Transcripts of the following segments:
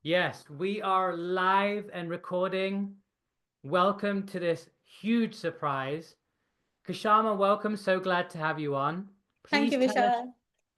Yes, we are live and recording. Welcome to this huge surprise. Kshama, welcome. So glad to have you on. Thank Please you, tell us, Vishal.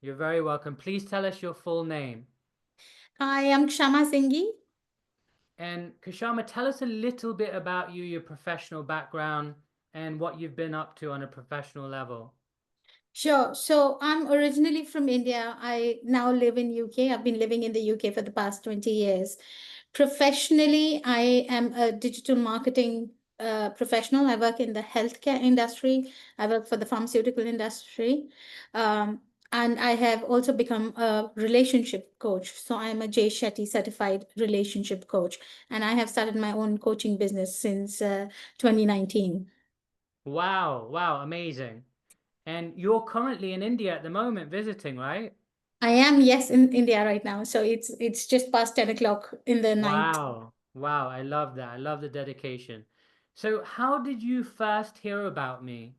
you're very welcome. Please tell us your full name. I am Kshama Singhi. And Kshama, tell us a little bit about you, your professional background, and what you've been up to on a professional level. Sure. So I'm originally from India. I now live in UK. I've been living in the UK for the past 20 years. Professionally, I am a digital marketing professional. I work in the healthcare industry. I work for the pharmaceutical industry. Um, and I have also become a relationship coach. So I'm a Jay Shetty certified relationship coach. And I have started my own coaching business since 2019. Wow, wow, amazing. And you're currently in India at the moment visiting, right? I am, yes, in India right now. So it's just past 10 o'clock in the night. Wow. Wow. I love that. I love the dedication. So, how did you first hear about me?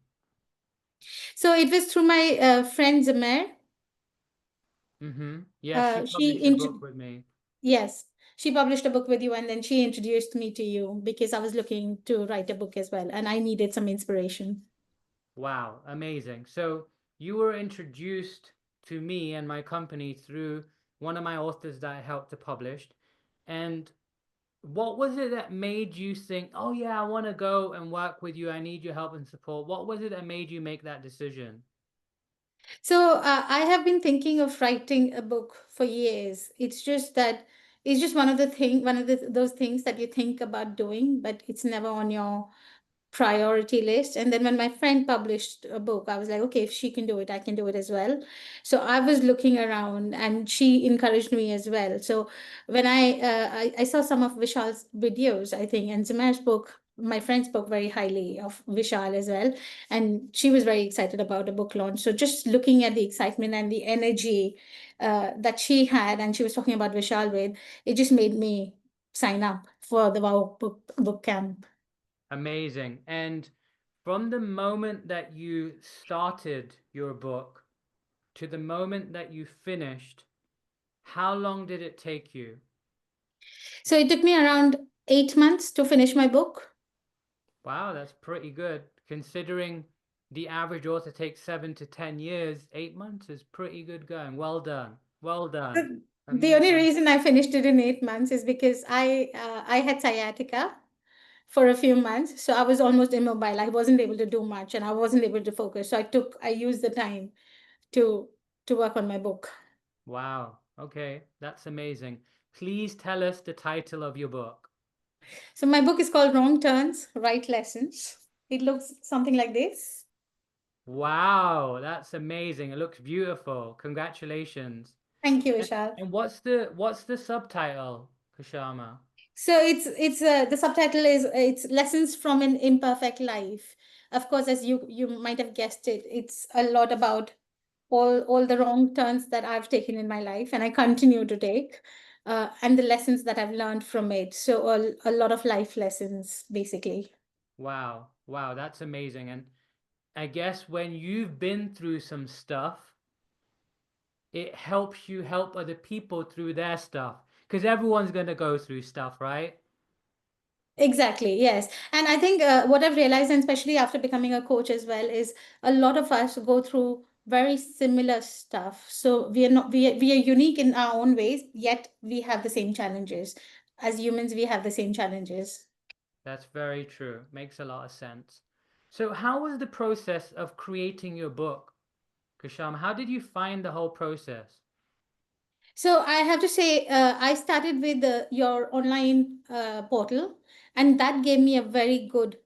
So it was through my friend Zamer. Mm-hmm. Yes, she Uh, she published a int book with me. yes, she published a book with you, and then she introduced me to you because I was looking to write a book as well, and I needed some inspiration. Wow. Amazing. So, you were introduced to me and my company through one of my authors that I helped to publish. And what was it that made you think, oh, yeah, I want to go and work with you. I need your help and support. What was it that made you make that decision? So I have been thinking of writing a book for years. It's just that it's just one of those things that you think about doing, but it's never on your priority list. And then when my friend published a book, I was like, okay, if she can do it, I can do it as well. So I was looking around and she encouraged me as well. So when I saw some of Vishal's videos, I think, and Zimair spoke, my friend spoke very highly of Vishal as well. And she was very excited about the book launch. So just looking at the excitement and the energy that she had, and she was talking about Vishal with, it just made me sign up for the Wow book camp. Amazing. And from the moment that you started your book to the moment that you finished, how long did it take you? So it took me around 8 months to finish my book. Wow, that's pretty good. Considering the average author takes 7 to 10 years, 8 months is pretty good going. Well done. Well done. The only I'm reason I finished it in 8 months is because I had sciatica for a few months, so I was almost immobile. I wasn't able to do much, and I wasn't able to focus. So I used the time to to work on my book. wow. Okay, that's amazing. Please tell us the title of your book. So my book is called Wrong Turns, Right Lessons. It looks something like this. Wow, that's amazing. It looks beautiful. Congratulations. Thank you, And, Vishal. and what's the subtitle, Kashama? So it's the subtitle is it's lessons from an imperfect life. Of course, as you might have guessed it, it's a lot about all the wrong turns that I've taken in my life and I continue to take, and the lessons that I've learned from it. So a lot of life lessons, basically. Wow, wow, that's amazing. And I guess when you've been through some stuff, it helps you help other people through their stuff. Because everyone's gonna go through stuff, right? Exactly, yes. And I think what I've realized, and especially after becoming a coach as well, is a lot of us go through very similar stuff. So we are not we are unique in our own ways, yet we have the same challenges. As humans, we have the same challenges. That's very true. Makes a lot of sense. So how was the process of creating your book, Kasham? How did you find the whole process? So I have to say, I started with your online portal, and that gave me a very good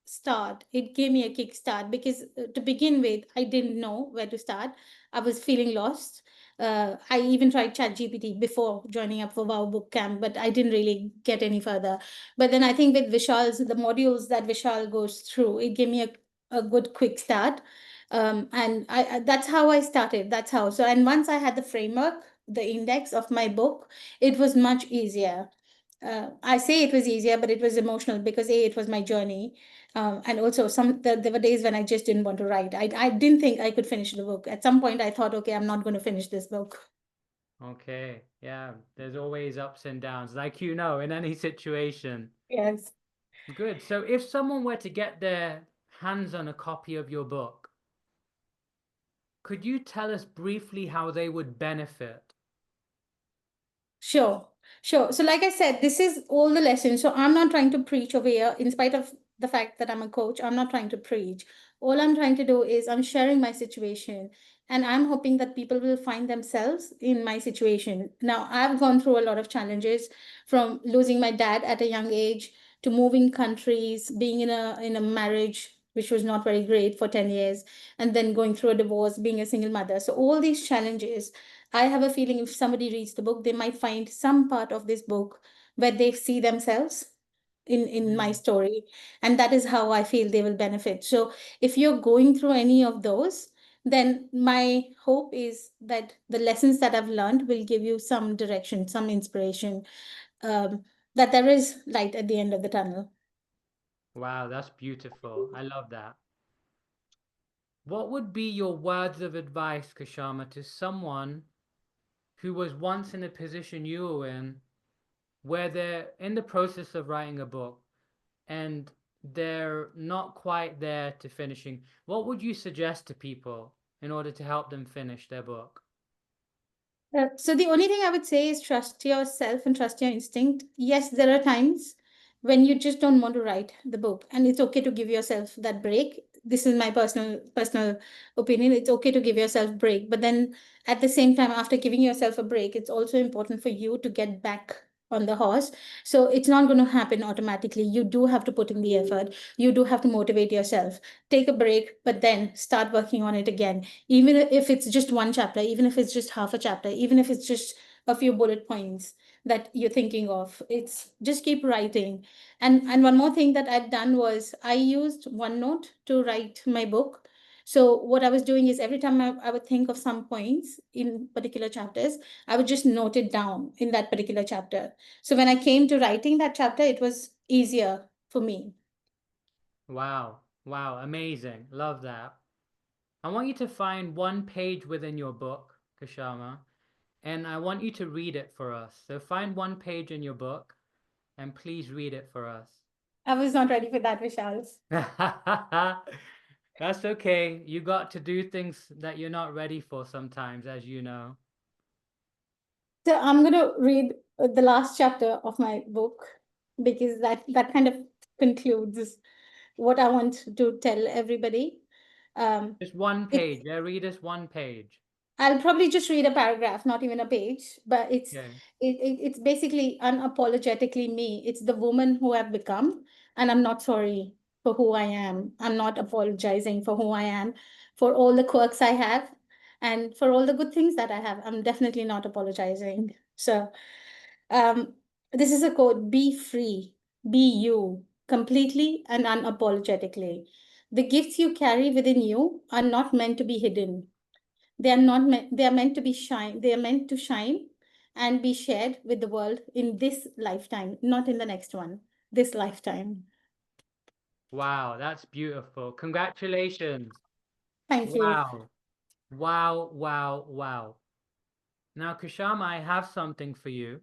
start. It gave me a kickstart because to begin with, I didn't know where to start. I was feeling lost. I even tried ChatGPT before joining up for Wow Book Camp, but I didn't really get any further. But then I think with Vishal's, the modules that Vishal goes through, it gave me a good quick start. And that's how I started. That's how. So, and once I had the framework, the index of my book, it was much easier. I say it was easier, but it was emotional because it was my journey, and also there were days when I just didn't want to write. I didn't think I could finish the book. At some point, I thought, okay, I'm not going to finish this book. Okay. Yeah. There's always ups and downs, like you know, in any situation. Yes. Good. So if someone were to get their hands on a copy of your book, could you tell us briefly how they would benefit? Sure, sure. So, like I said, this is all the lessons. So, I'm not trying to preach over here, in spite of the fact that I'm a coach. I'm not trying to preach. All I'm trying to do is I'm sharing my situation, and I'm hoping that people will find themselves in my situation. Now, I've gone through a lot of challenges, from losing my dad at a young age to moving countries, being in a marriage which was not very great for 10 years, and then going through a divorce, being a single mother. So, all these challenges, I have a feeling if somebody reads the book, they might find some part of this book where they see themselves in my Mm. story. And that is how I feel they will benefit. So if you're going through any of those, then my hope is that the lessons that I've learned will give you some direction, some inspiration, that there is light at the end of the tunnel. Wow, that's beautiful. I love that. What would be your words of advice, Kashama, to someone who was once in a position you were in, where they're in the process of writing a book and they're not quite there to finishing? What would you suggest to people in order to help them finish their book? So the only thing I would say is trust yourself and trust your instinct. Yes, there are times when you just don't want to write the book, and it's okay to give yourself that break. This is my personal opinion. It's okay to give yourself break, but then at the same time, after giving yourself a break, it's also important for you to get back on the horse. So it's not going to happen automatically. You do have to put in the effort. You do have to motivate yourself. Take a break, but then start working on it again, even if it's just one chapter, even if it's just half a chapter, even if it's just a few bullet points that you're thinking of. It's just keep writing. And one more thing that I've done was I used OneNote to write my book. So what I was doing is every time I would think of some points in particular chapters, I would just note it down in that particular chapter. So when I came to writing that chapter, it was easier for me. Wow, wow, amazing. Love that. I want you to find one page within your book, Kashama, and I want you to read it for us. So find one page in your book and please read it for us. I was not ready for that, Vishal. That's okay. You got to do things that you're not ready for sometimes, as you know. So I'm going to read the last chapter of my book because that kind of concludes what I want to tell everybody. Um, Just one it's page. Yeah, read us one page. I'll probably just read a paragraph, not even a page, but Okay. it's basically unapologetically me. It's the woman who I've become, and I'm not sorry for who I am. I'm not apologizing for who I am, for all the quirks I have, and for all the good things that I have. I'm definitely not apologizing. So, um, this is a quote: "Be free, be you, completely and unapologetically. The gifts you carry within you are not meant to be hidden. They are not meant, they are meant to be shine. They are meant to shine and be shared with the world in this lifetime, not in the next one. This lifetime." Wow, that's beautiful. Congratulations. Thank you. Wow. Wow, wow, wow. Now, Kashama, I have something for you.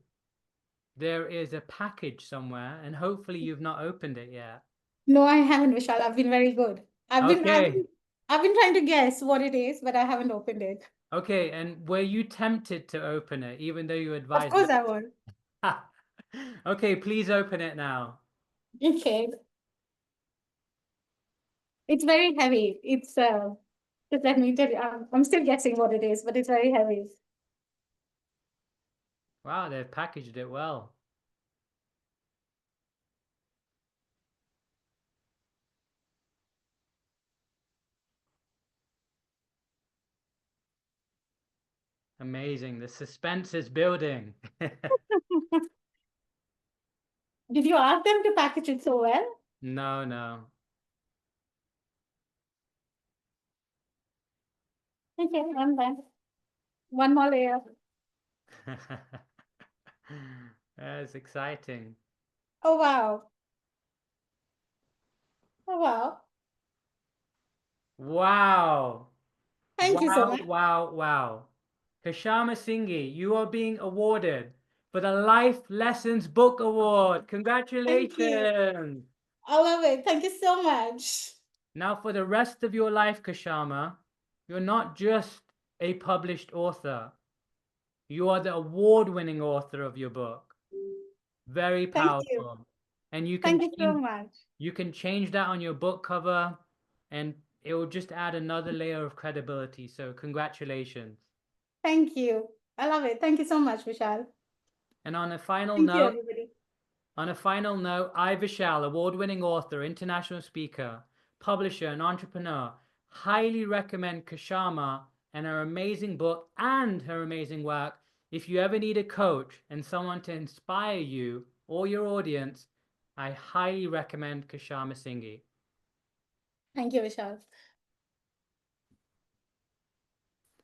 There is a package somewhere, and hopefully you've not opened it yet. No, I haven't, Vishal. I've been very good. I've been I've Okay. been I've been trying to guess what it is, but I haven't opened it. Okay, and were you tempted to open it, even though you Of advised course not? I will. Okay, please open it now. Okay. It's very heavy. It's just let me tell you, I'm still guessing what it is, but it's very heavy. Wow, they've packaged it well. Amazing. The suspense is building. Did you ask them to package it so well? No, no. Okay, I'm done. One more layer. That's exciting. Oh wow. Oh wow. Wow. Thank you so Wow, much. wow, wow. Kshama Singhi, you are being awarded for the Life Lessons Book Award. Thank you. Congratulations! I love it. Thank you so much. Now, for the rest of your life, Kshama, you're not just a published author, you are the award winning author of your book. Very Thank you. powerful. And Thank you so much. you can change that on your book cover, and it will just add another layer of credibility. So, congratulations. Thank you. I love it. Thank you so much, Vishal. And on a final Thank you, note, everybody. I, Vishal, award-winning author, international speaker, publisher, and entrepreneur, highly recommend Kshama and her amazing book and her amazing work. If you ever need a coach and someone to inspire you or your audience, I highly recommend Kshama Singhi. Thank you, Vishal.